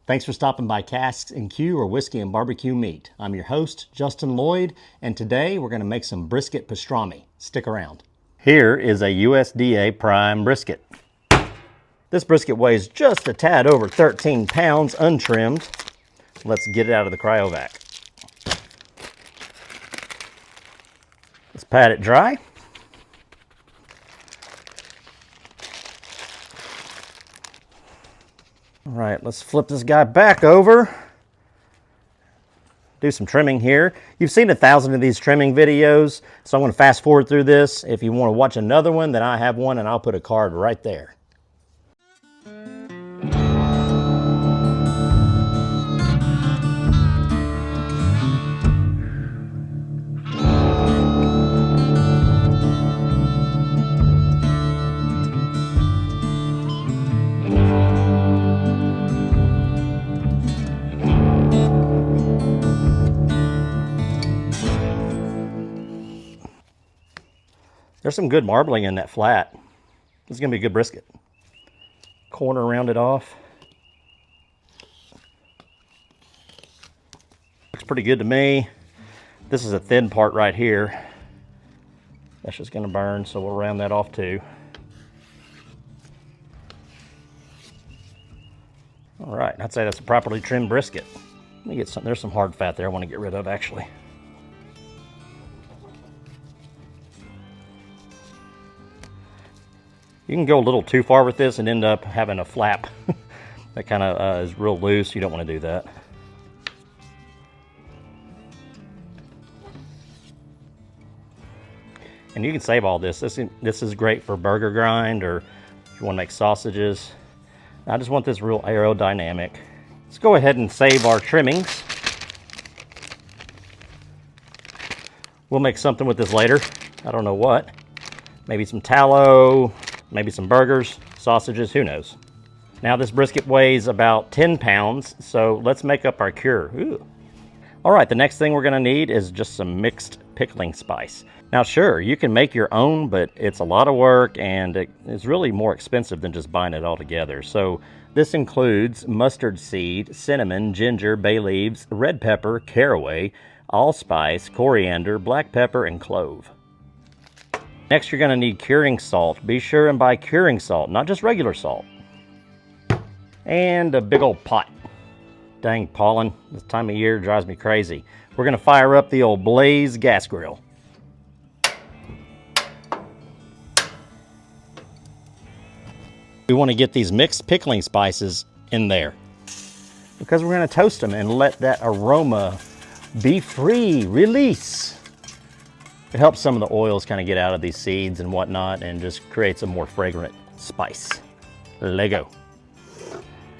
Thanks for stopping by Casks-n-Que or Whiskey and Barbecue Meat. I'm your host, Justin Lloyd, and today we're going to make some brisket pastrami. Stick around. Here is a USDA prime brisket. This brisket weighs just a tad over 13 pounds, untrimmed. Let's get it out of the cryovac. Let's pat it dry. All right, let's flip this guy back over. Do some trimming here. You've seen 1,000 of these trimming videos, so I'm going to fast forward through this. If you want to watch another one, then I have one and I'll put a card right there. There's some good marbling in that flat. This is going to be a good brisket. Corner rounded off. Looks pretty good to me. This is a thin part right here. That's just going to burn, so we'll round that off too. All right, I'd say that's a properly trimmed brisket. Let me get some, there's some hard fat there I want to get rid of actually. You can go a little too far with this and end up having a flap that kind of is real loose. You don't want to do that. And you can save all this. This is great for burger grind, or if you want to make sausages. I just want this real aerodynamic. Let's go ahead and save our trimmings. We'll make something with this later. I don't know what. Maybe some tallow. Maybe some burgers, sausages, who knows. Now this brisket weighs about 10 pounds, so let's make up our cure. Ooh. All right, the next thing we're gonna need is just some mixed pickling spice. Now sure, you can make your own, but it's a lot of work and it's really more expensive than just buying it all together. So this includes mustard seed, cinnamon, ginger, bay leaves, red pepper, caraway, allspice, coriander, black pepper, and clove. Next, you're going to need curing salt. Be sure and buy curing salt, not just regular salt. And a big old pot. Dang pollen, this time of year drives me crazy. We're going to fire up the old Blaze gas grill. We want to get these mixed pickling spices in there because we're going to toast them and let that aroma be free, release. It helps some of the oils kind of get out of these seeds and whatnot and just creates a more fragrant spice. Lego.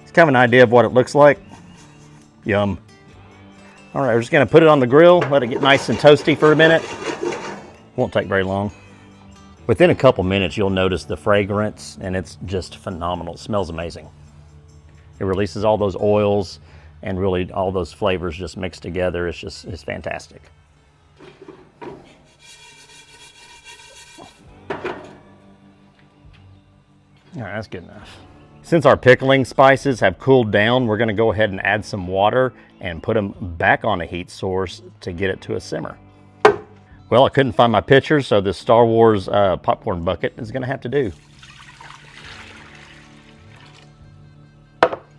It's kind of an idea of what it looks like. Yum. All right, we're just gonna put it on the grill, let it get nice and toasty for a minute. Won't take very long. Within a couple minutes, you'll notice the fragrance and it's just phenomenal. It smells amazing. It releases all those oils and really all those flavors just mixed together. It's fantastic. All right, that's good enough. Since our pickling spices have cooled down, we're gonna go ahead and add some water and put them back on a heat source to get it to a simmer. Well, I couldn't find my pitcher, so this Star Wars popcorn bucket is gonna have to do.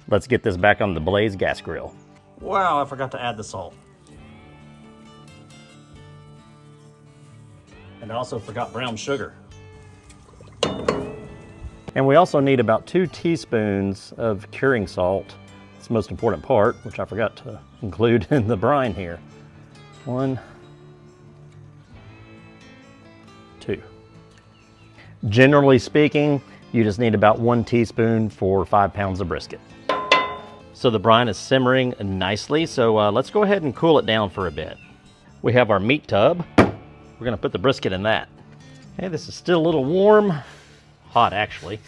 Let's get this back on the Blaze gas grill. Wow, I forgot to add the salt. And I also forgot brown sugar. And we also need about 2 teaspoons of curing salt. It's the most important part, which I forgot to include in the brine here. 1, 2. Generally speaking, you just need about 1 teaspoon for 5 pounds of brisket. So the brine is simmering nicely, so let's go ahead and cool it down for a bit. We have our meat tub. We're gonna put the brisket in that. Okay, this is still a little warm. Hot, actually.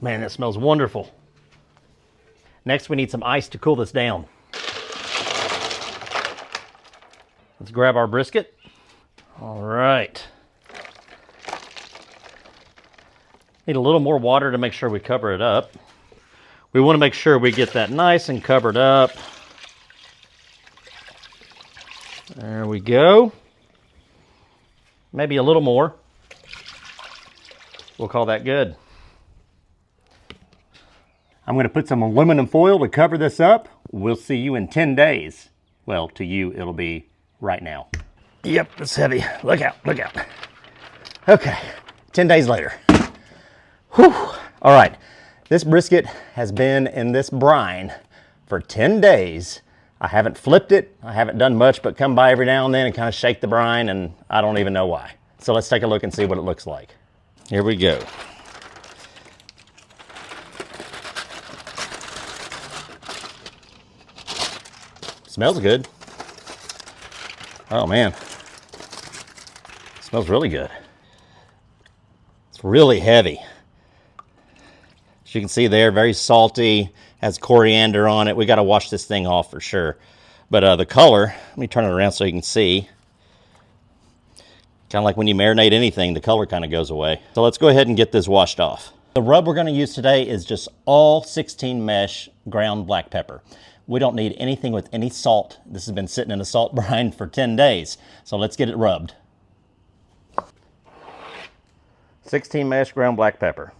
Man, that smells wonderful. Next, we need some ice to cool this down. Let's grab our brisket. All right. Need a little more water to make sure we cover it up. We want to make sure we get that nice and covered up. There we go. Maybe a little more. We'll call that good. I'm going to put some aluminum foil to cover this up. We'll see you in 10 days. Well, to you, it'll be right now. Yep, it's heavy. Look out, look out. Okay, 10 days later. Whew. All right, this brisket has been in this brine for 10 days. I haven't flipped it. I haven't done much but come by every now and then and kind of shake the brine, and I don't even know why. So let's take a look and see what it looks like. Here we go. Smells good. Oh man, smells really good. It's really heavy. As you can see there, very salty, has coriander on it. We got to wash this thing off for sure. But the color, let me turn it around so you can see. Kind of like when you marinate anything, the color kind of goes away. So let's go ahead and get this washed off. The rub we're going to use today is just all 16 mesh ground black pepper. We don't need anything with any salt. This has been sitting in a salt brine for 10 days. So let's get it rubbed. 16 mesh ground black pepper.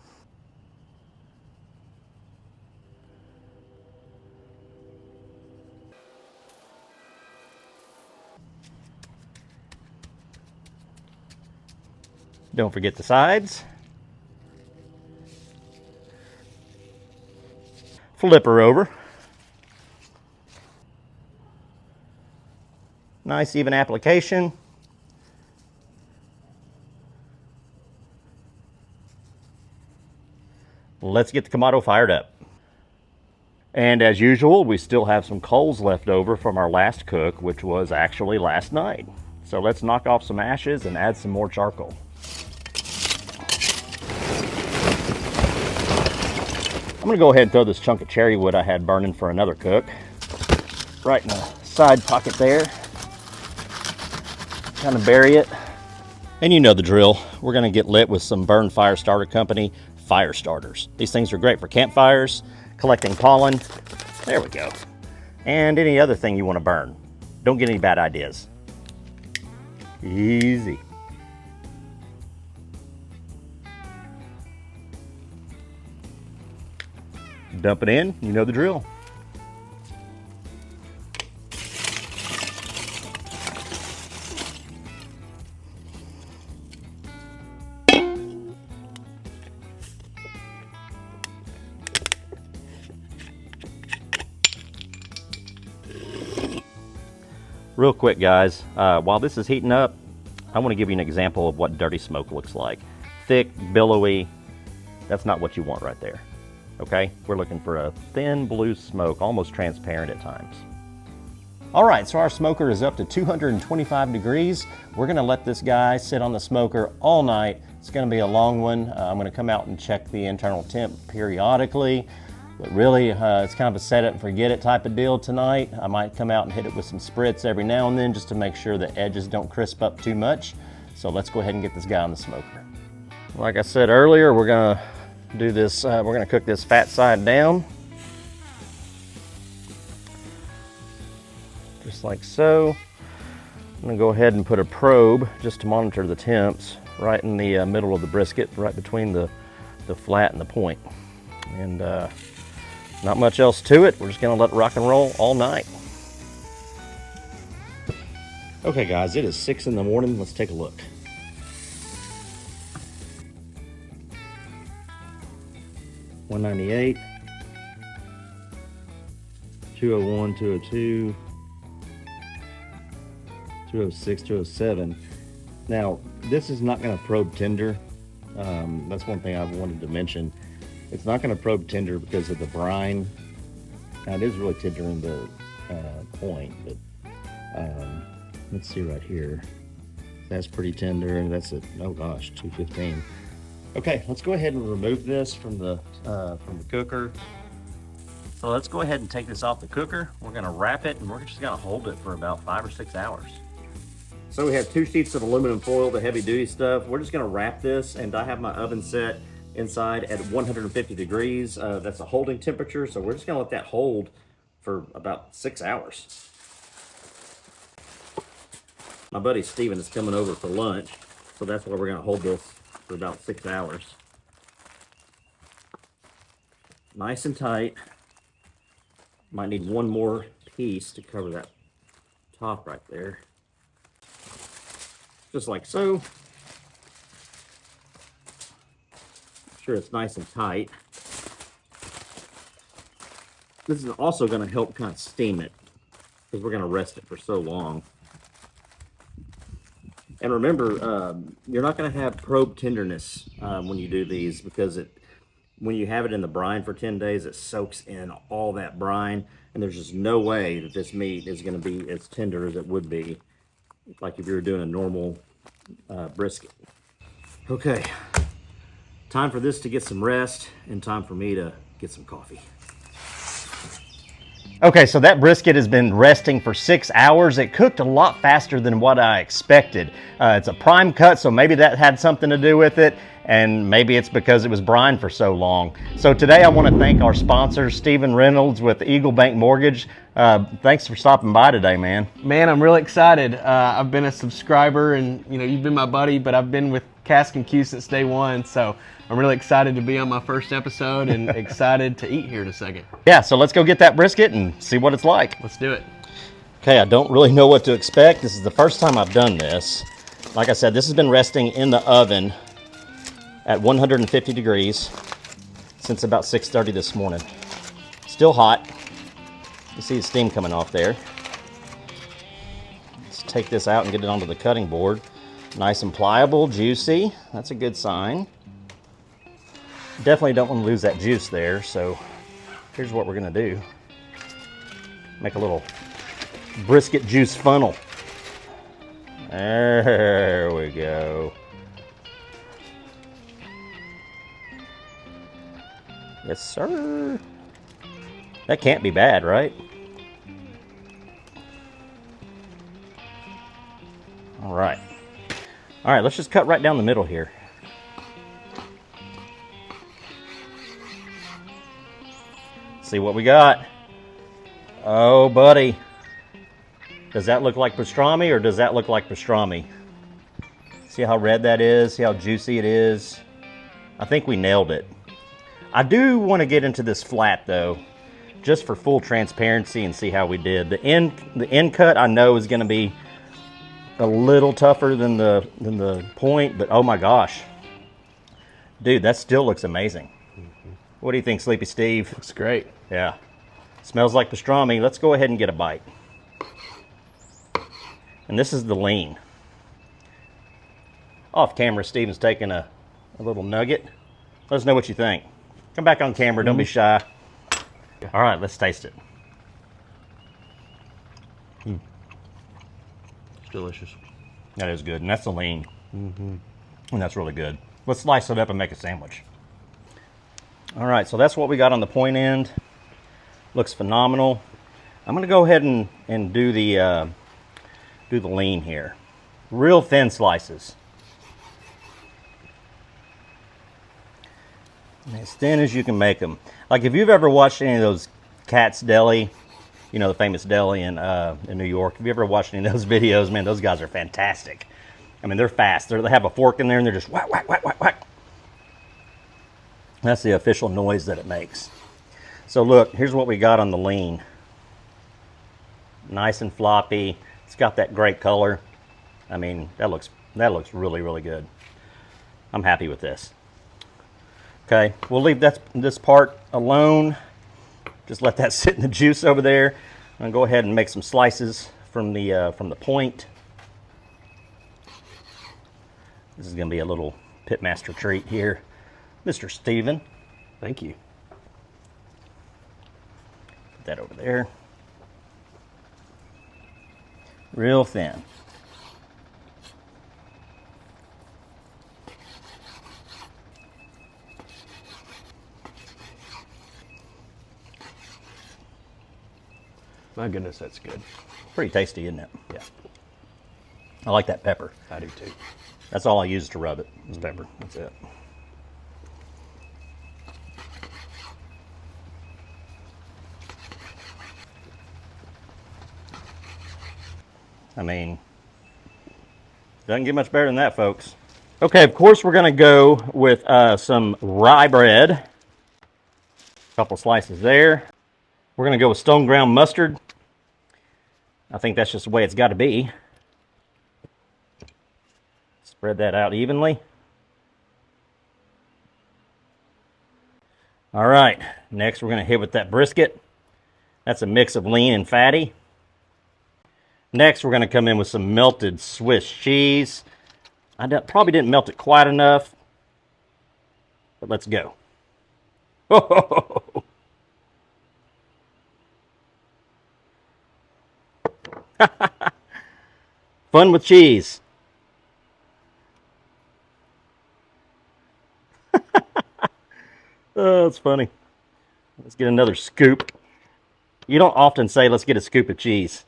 Don't forget the sides. Flip her over. Nice even application. Let's get the Kamado fired up. And as usual, we still have some coals left over from our last cook, which was actually last night. So let's knock off some ashes and add some more charcoal. I'm gonna go ahead and throw this chunk of cherry wood I had burning for another cook right in the side pocket there. Kind of bury it. And you know the drill. We're gonna get lit with some Burn Fire Starter Company fire starters. These things are great for campfires, collecting pollen. There we go. And any other thing you want to burn. Don't get any bad ideas. Easy. Dump it in, you know the drill. Real quick, guys, while this is heating up, I want to give you an example of what dirty smoke looks like. Thick, billowy, that's not what you want right there, okay? We're looking for a thin blue smoke, almost transparent at times. All right, so our smoker is up to 225 degrees. We're gonna let this guy sit on the smoker all night. It's gonna be a long one. I'm gonna come out and check the internal temp periodically. But really, it's kind of a set it and forget it type of deal tonight. I might come out and hit it with some spritz every now and then just to make sure the edges don't crisp up too much. So let's go ahead and get this guy on the smoker. Like I said earlier, we're gonna do this, we're gonna cook this fat side down. Just like so. I'm gonna go ahead and put a probe just to monitor the temps right in the middle of the brisket, right between the flat and the point. And not much else to it. We're just gonna let it rock and roll all night. Okay guys, it is 6 in the morning. Let's take a look. $198, 201, 202, 206, 207. Now, this is not gonna probe tender. That's one thing I wanted to mention. It's not going to probe tender because of the brine. Now, it is really tender in the point, but let's see right here. That's pretty tender, and that's at, oh gosh, 215. Okay, let's go ahead and remove this from the cooker. So let's go ahead and take this off the cooker. We're going to wrap it, and we're just going to hold it for about 5 or 6 hours. So we have 2 sheets of aluminum foil, the heavy duty stuff. We're just going to wrap this, and I have my oven set inside at 150 degrees. That's a holding temperature, so we're just gonna let that hold for about 6 hours. My buddy Steven is coming over for lunch, so that's why we're gonna hold this for about 6 hours. Nice and tight. Might need one more piece to cover that top right there. Just like so. Sure it's nice and tight. This is also going to help kind of steam it because we're going to rest it for so long. And remember, you're not going to have probe tenderness when you do these, because when you have it in the brine for 10 days, it soaks in all that brine, and there's just no way that this meat is going to be as tender as it would be like if you were doing a normal brisket. Okay, time for this to get some rest, and time for me to get some coffee. Okay, so that brisket has been resting for 6 hours. It cooked a lot faster than what I expected. It's a prime cut, so maybe that had something to do with it, and maybe it's because it was brine for so long. So today I want to thank our sponsor, Stephen Reynolds with Eagle Bank Mortgage. Thanks for stopping by today, man. Man, I'm really excited. I've been a subscriber, and you've been my buddy, but I've been with Casks-n-Que since day one, so I'm really excited to be on my first episode and excited to eat here in a second. Yeah, so let's go get that brisket and see what it's like. Let's do it. Okay, I don't really know what to expect. This is the first time I've done this. Like I said, this has been resting in the oven at 150 degrees since about 6:30 this morning. Still hot. You see the steam coming off there. Let's take this out and get it onto the cutting board. Nice and pliable, juicy. That's a good sign. Definitely don't want to lose that juice there, so here's what we're gonna do. Make a little brisket juice funnel. There we go. Yes, sir. That can't be bad, right? All right. All right, let's just cut right down the middle here. See what we got. Oh, buddy. Does that look like pastrami, or does that look like pastrami? See how red that is? See how juicy it is? I think we nailed it. I do want to get into this flat though, just for full transparency and see how we did. The end cut I know is going to be a little tougher than the point, but oh my gosh. Dude, that still looks amazing. What do you think, Sleepy Steve? Looks great. Yeah. Smells like pastrami. Let's go ahead and get a bite. And this is the lean. Off camera, Steven's taking a little nugget. Let us know what you think. Come back on camera, don't be shy. All right, let's taste it. It's delicious. That is good, and that's the lean. And that's really good. Let's slice it up and make a sandwich. All right, so that's what we got on the point end. Looks phenomenal. I'm gonna go ahead and do the lean here. Real thin slices. As thin as you can make them. Like if you've ever watched any of those Cat's Deli, you know, the famous deli in New York. If you ever watched any of those videos, man, those guys are fantastic. I mean, they're fast. They have a fork in there and they're just whack, whack, whack, whack, whack. That's the official noise that it makes. So look, here's what we got on the lean. Nice and floppy. It's got that great color. I mean, that looks really, really good. I'm happy with this. Okay, we'll leave this part alone. Just let that sit in the juice over there. I'm gonna go ahead and make some slices from the point. This is gonna be a little pitmaster treat here. Mr. Steven, thank you. Put that over there. Real thin. My goodness, that's good. Pretty tasty, isn't it? Yeah. I like that pepper. I do too. That's all I use to rub it, is pepper. That's it. I mean, doesn't get much better than that, folks. Okay, of course we're gonna go with some rye bread. A couple slices there. We're gonna go with stone ground mustard. I think that's just the way it's gotta be. Spread that out evenly. All right, next we're gonna hit with that brisket. That's a mix of lean and fatty. Next, we're gonna come in with some melted Swiss cheese. I probably didn't melt it quite enough, but let's go. Fun with cheese. Oh, that's funny. Let's get another scoop. You don't often say, let's get a scoop of cheese.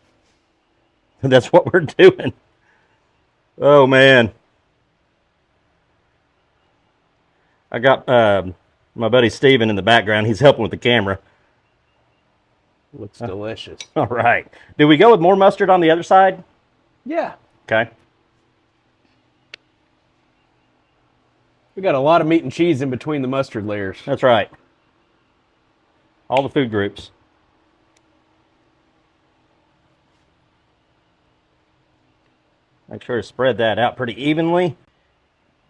That's what we're doing. Oh, man. I got my buddy Steven in the background. He's helping with the camera. Looks delicious. All right. Did we go with more mustard on the other side? Yeah. Okay. We got a lot of meat and cheese in between the mustard layers. That's right. All the food groups. Make sure to spread that out pretty evenly.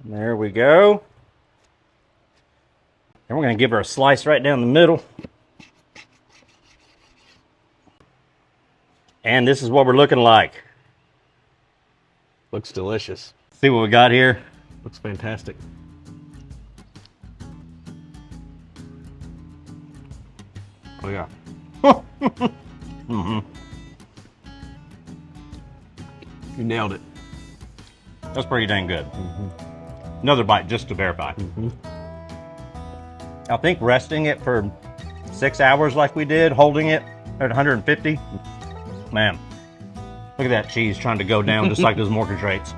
There we go. And we're going to give her a slice right down the middle. And this is what we're looking like. Looks delicious. See what we got here? Looks fantastic. Oh, yeah. You nailed it. That's pretty dang good. Another bite just to verify. I think resting it for 6 hours like we did, holding it at 150. Man, look at that cheese trying to go down just like those mortgage rates.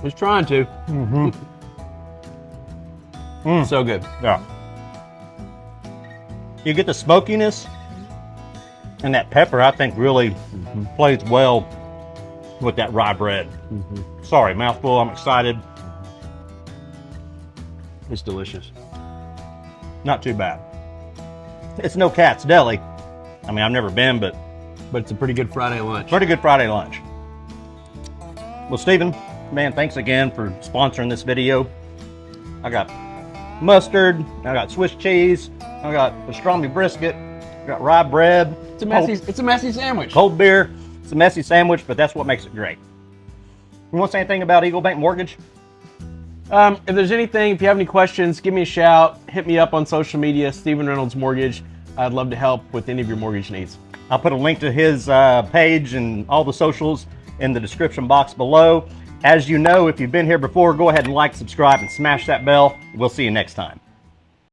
It's trying to. So good. Yeah. You get the smokiness, and that pepper, I think, really plays well with that rye bread. Sorry, mouthful. I'm excited. It's delicious. Not too bad. It's no Cat's Deli. I mean, I've never been, but it's a pretty good Friday lunch. pretty good Friday lunch. Well, Steven, man, thanks again for sponsoring this video. I got mustard, I got Swiss cheese, I got pastrami brisket, I got rye bread. It's a messy sandwich. Cold beer. It's a messy sandwich, but that's what makes it great. You want to say anything about Eagle Bank Mortgage? If there's anything, if you have any questions, give me a shout. Hit me up on social media, Steven Reynolds Mortgage. I'd love to help with any of your mortgage needs. I'll put a link to his page and all the socials in the description box below. As you know, if you've been here before, go ahead and like, subscribe, and smash that bell. We'll see you next time.